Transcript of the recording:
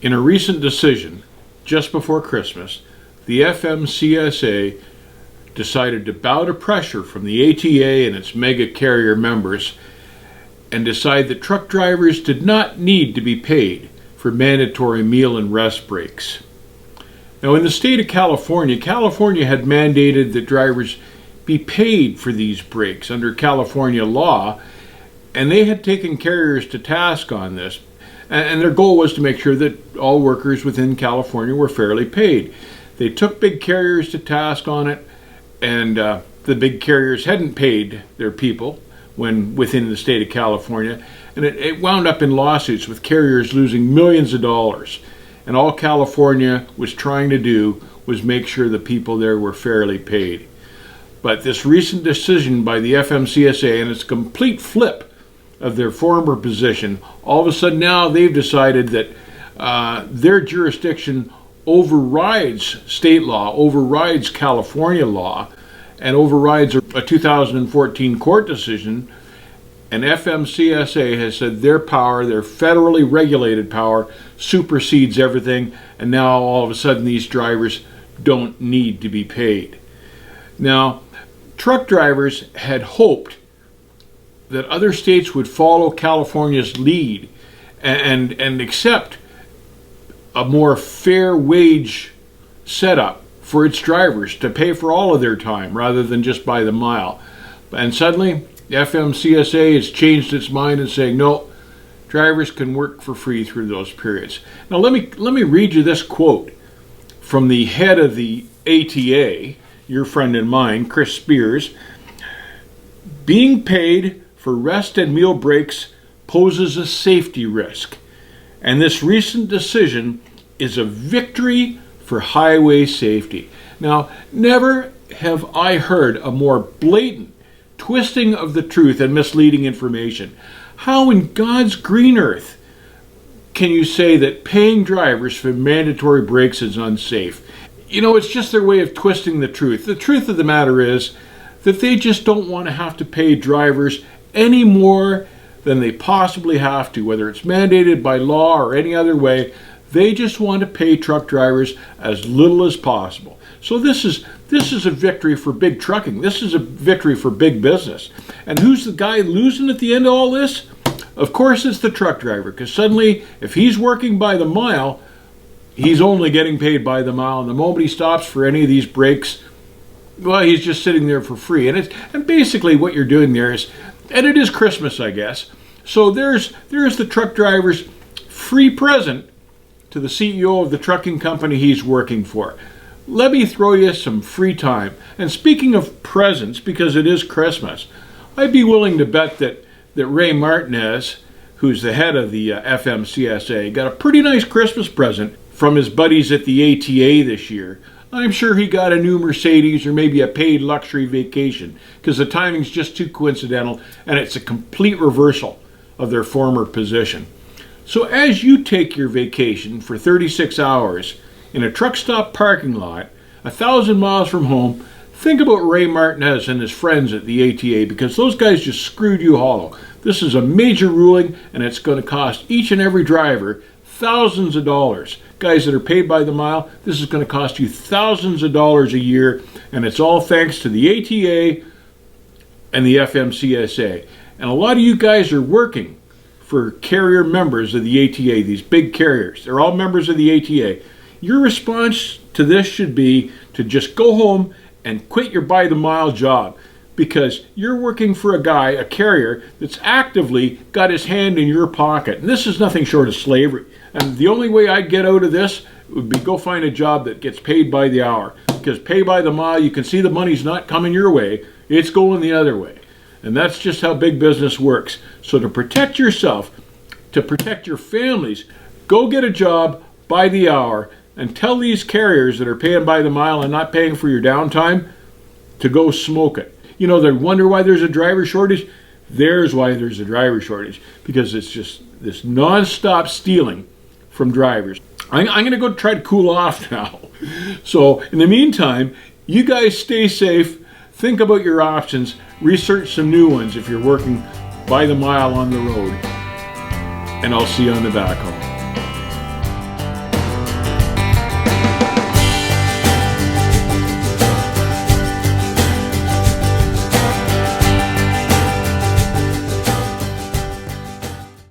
In a recent decision just before Christmas, the FMCSA decided to bow to pressure from the ATA and its mega carrier members and decide that truck drivers did not need to be paid for mandatory meal and rest breaks. Now, in the state of California, California had mandated that drivers be paid for these breaks under California law, and they had taken carriers to task on this. And their goal was to make sure that all workers within California were fairly paid. They took big carriers to task on it, and the big carriers hadn't paid their people when within the state of California, and it wound up in lawsuits with carriers losing millions of dollars. And all California was trying to do was make sure the people there were fairly paid. But this recent decision by the FMCSA, and its complete flip of their former position, all of a sudden now they've decided that their jurisdiction overrides state law, overrides California law, and overrides a 2014 court decision. And FMCSA has said their power, their federally regulated power, supersedes everything, and now all of a sudden these drivers don't need to be paid. Now, truck drivers had hoped that other states would follow California's lead and accept a more fair wage setup for its drivers to pay for all of their time rather than just by the mile. And suddenly, the FMCSA has changed its mind and saying, no, drivers can work for free through those periods. Now let me read you this quote from the head of the ATA, your friend and mine, Chris Spears. Being paid for rest and meal breaks poses a safety risk, and this recent decision is a victory for highway safety. Now, never have I heard a more blatant twisting of the truth and misleading information. How in God's green earth can you say that paying drivers for mandatory breaks is unsafe? You know, it's just their way of twisting the truth. The truth of the matter is that they just don't want to have to pay drivers any more than they possibly have to, whether it's mandated by law or any other way. They just want to pay truck drivers as little as possible. So this is a victory for big trucking. This is a victory for big business. And who's the guy losing at the end of all this? Of course it's the truck driver, because suddenly if he's working by the mile, he's only getting paid by the mile, and the moment he stops for any of these breaks, well, he's just sitting there for free. And basically what you're doing there is, and it is Christmas, I guess, so there's the truck driver's free present to the CEO of the trucking company he's working for. Let me throw you some free time. And speaking of presents, because it is Christmas, I'd be willing to bet that Ray Martinez, who's the head of the FMCSA, got a pretty nice Christmas present from his buddies at the ATA this year. I'm sure he got a new Mercedes or maybe a paid luxury vacation, because the timing's just too coincidental and it's a complete reversal of their former position. So as you take your vacation for 36 hours in a truck stop parking lot 1,000 miles from home, think about Ray Martinez and his friends at the ATA, because those guys just screwed you hollow. This is a major ruling, and it's going to cost each and every driver thousands of dollars. Guys that are paid by the mile, this is going to cost you thousands of dollars a year, and it's all thanks to the ATA and the FMCSA. And a lot of you guys are working for carrier members of the ATA, these big carriers. They're all members of the ATA. Your response to this should be to just go home and quit your by-the-mile job, because you're working for a guy, a carrier, that's actively got his hand in your pocket. And this is nothing short of slavery. And the only way I'd get out of this would be go find a job that gets paid by the hour. Because pay by the mile, you can see the money's not coming your way, it's going the other way. And that's just how big business works. So to protect yourself, to protect your families, go get a job by the hour, and tell these carriers that are paying by the mile and not paying for your downtime to go smoke it. You know, they wonder why there's a driver shortage. There's why there's a driver shortage, because it's just this non-stop stealing from drivers. I'm going to go try to cool off now. So in the meantime, you guys stay safe, think about your options, research some new ones if you're working by the mile on the road, and I'll see you on the back home.